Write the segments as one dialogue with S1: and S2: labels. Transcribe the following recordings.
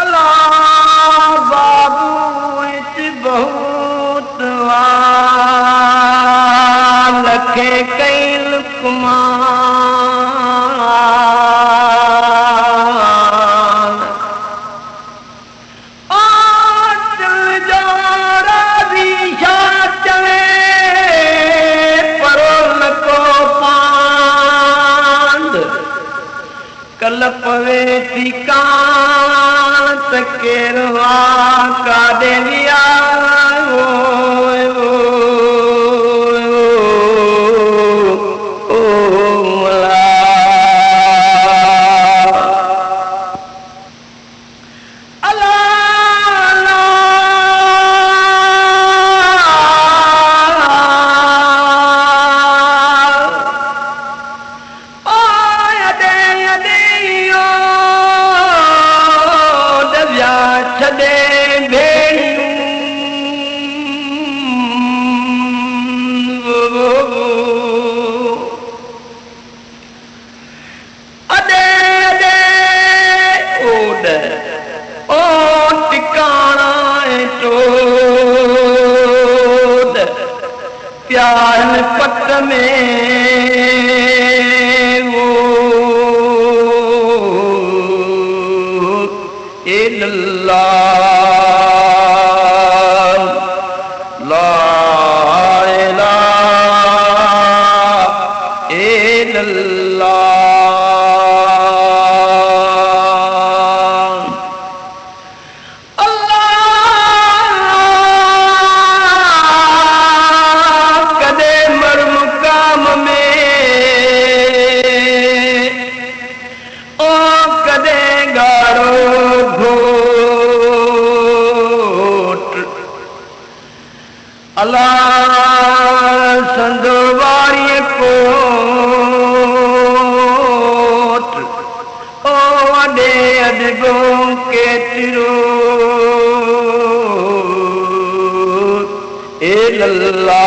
S1: अल्लाह बाबू बहुत लखे कई लुकमान राजी छा चवे परो लको पांद कल पवे थी कान त केरु काॾे विया प्यार पट में वो ए लल्ला ला इलाहा ए लल्ला अल्लाह संदवारी कोट ओ वॾे अॾगो केतिरो ए लल्ला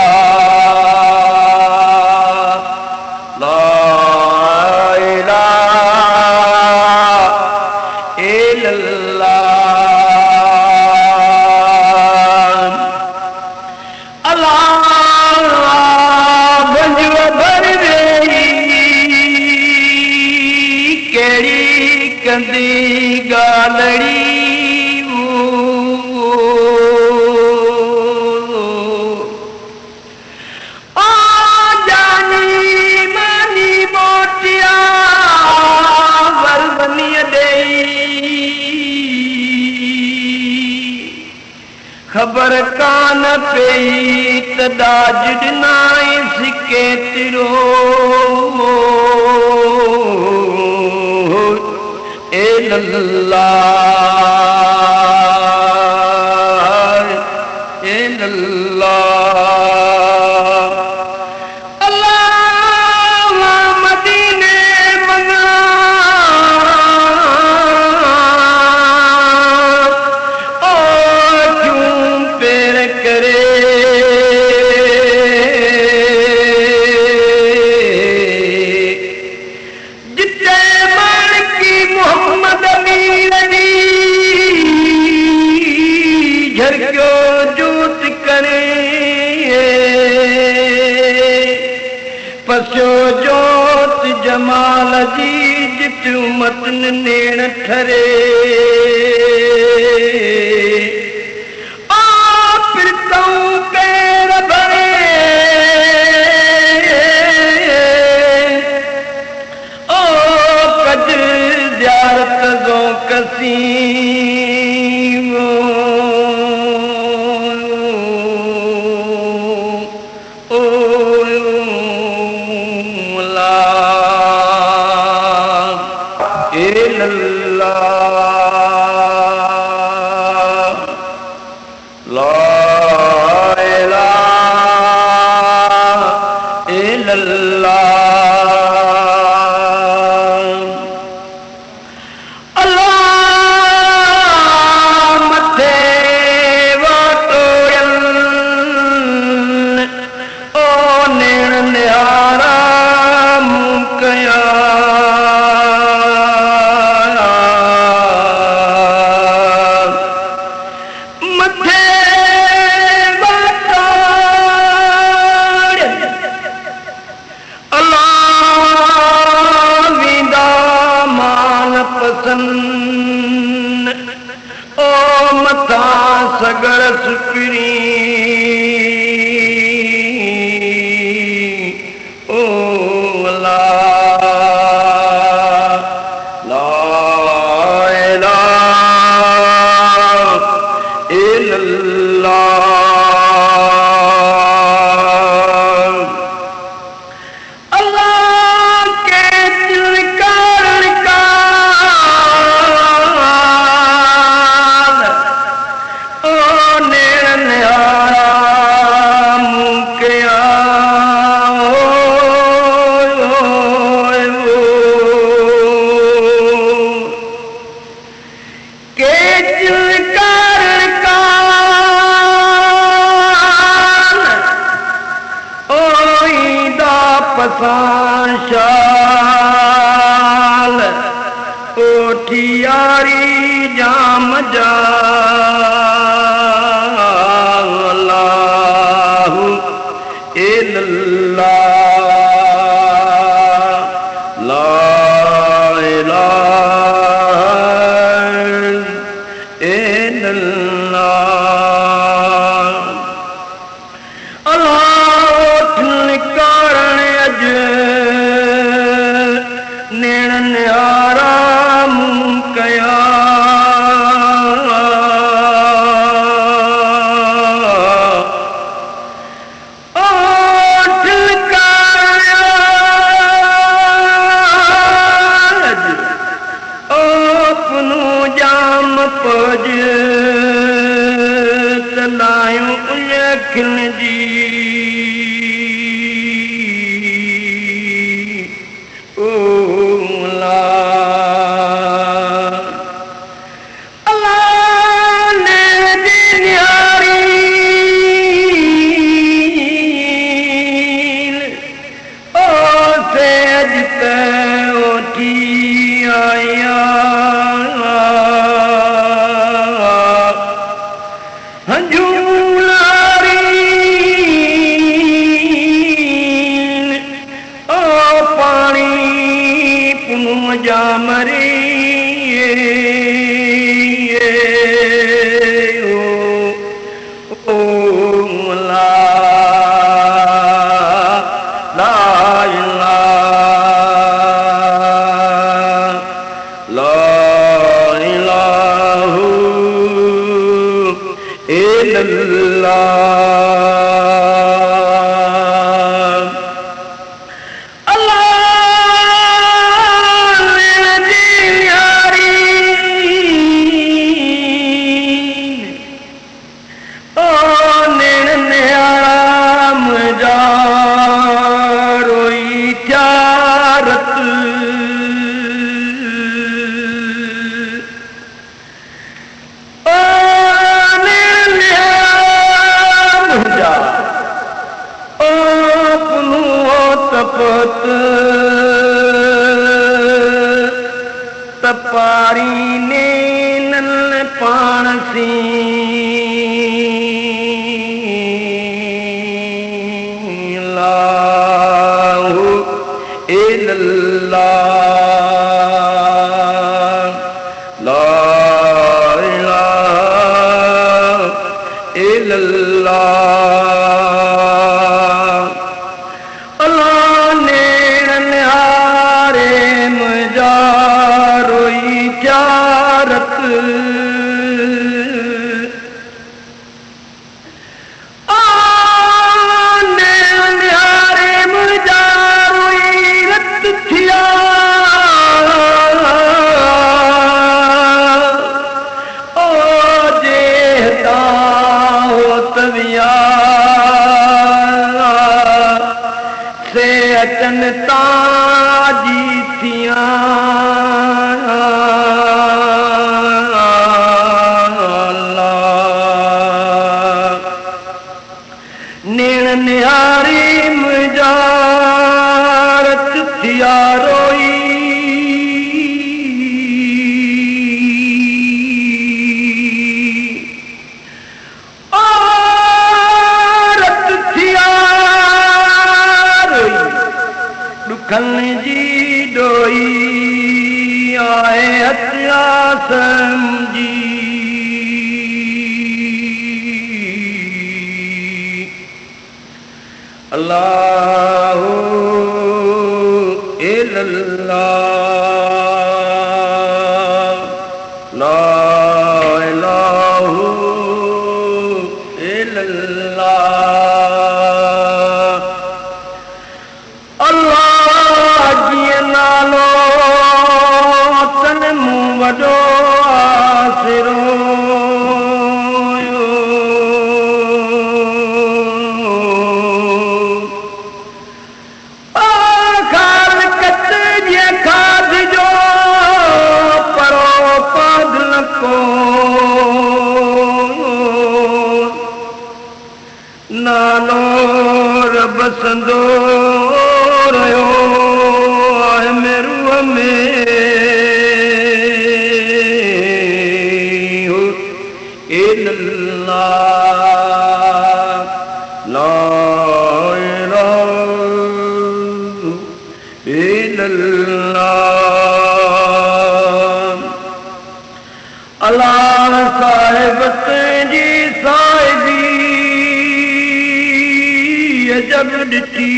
S1: ला इलाहा ए लल्ला कंदी गालड़ी ओ जानी मानी मोटिया वरबनी दई खबर कान पई त दाज ॾिनाई सिके तिरो ए लल्ला ए लल्ला अल्लाह मदीने मना ओ क्यों पेर करे झरक्यो जूत करे पसो जोत जमाल जी जित मतन नेण ठरे आ पिरतऊं पैर भरे ओ कज ज़ियारत जो कसी शाल ओठियारी जाम जा अल्लाहु इल्लल्लाह ला इलाहा इल्लल्लाह अल्लाह कारण अज नेणन आराम कया पज तलायूं अखिन जी जामरी ओ ला ला इलाहा इल्लल्लाह तपारी ने नल पाण सी लाहु इल्लल्लाह ला इलाहा इल्लल्लाह अल्लाह ने नहारे मुझा चारत आने न्यारे मुजारोई रत थिया ओ जेता हो तविया से अचन ताजी थिया न्यारी मुजारत थिया रोई औरत थिया रोई दुखन जी डोई आए हत्या समझी अल्लाहु illallah, la ilaha illallah. Allah ji nalo tan mu wado asiro. नालो रब संदो रहियो आहे मेरूअ में इल्लल्लाह ला इलाहा इल्लल्लाह। अल्लाह साहिब जी साहिबी जब ॾिठी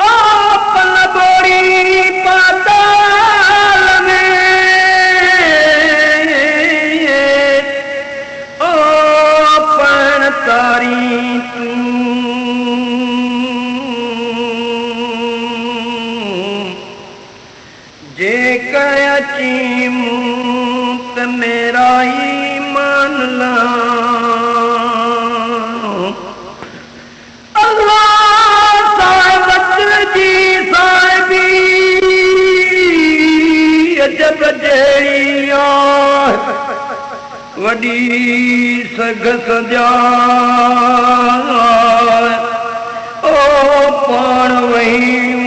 S1: आपन बोरी पाताल में आपन तारी जे कयाची मूत मेरा ईमान ला अल्लाह साहिबत जी साहिबी अजब जहिड़ी आहे वॾी सघ सजाए ओ पाण वही आईं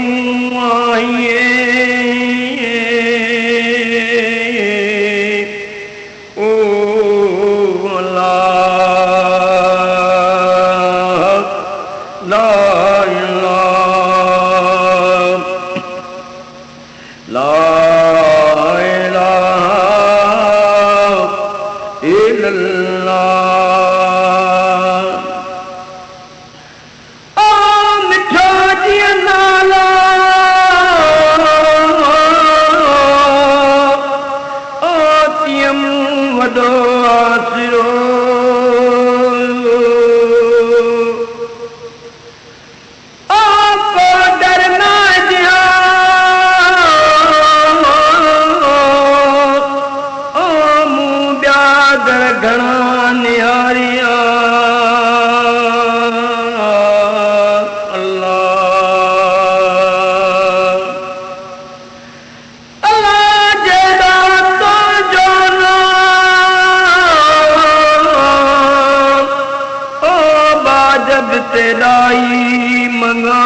S1: तेराई मंगा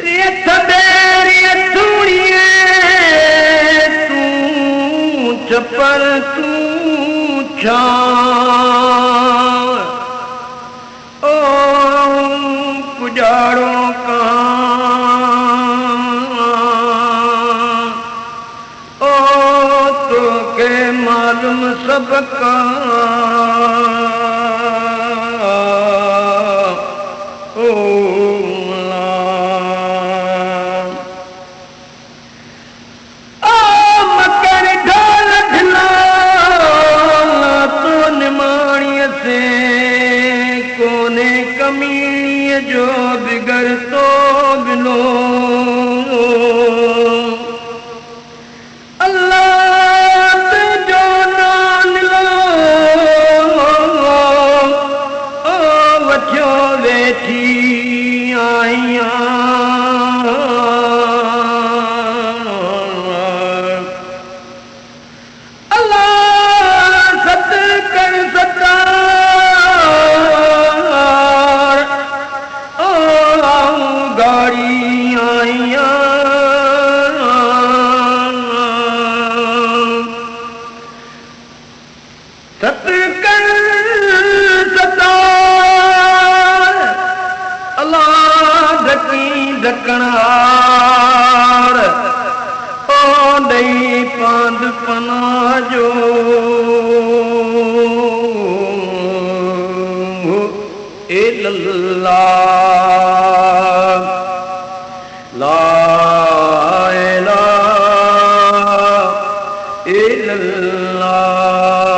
S1: रेत देरी थूड़िए तू चपर तू छा ओ पुजारो का मालूम सबका ओ मकर ढोल ढला तो निमाणीअ से कोने कमीणीअ जो बिगड़ तो बिलो ढकणार ओ ॾई पांद पना जो इल्लल्लाह ला इलाहा इल्लल्लाह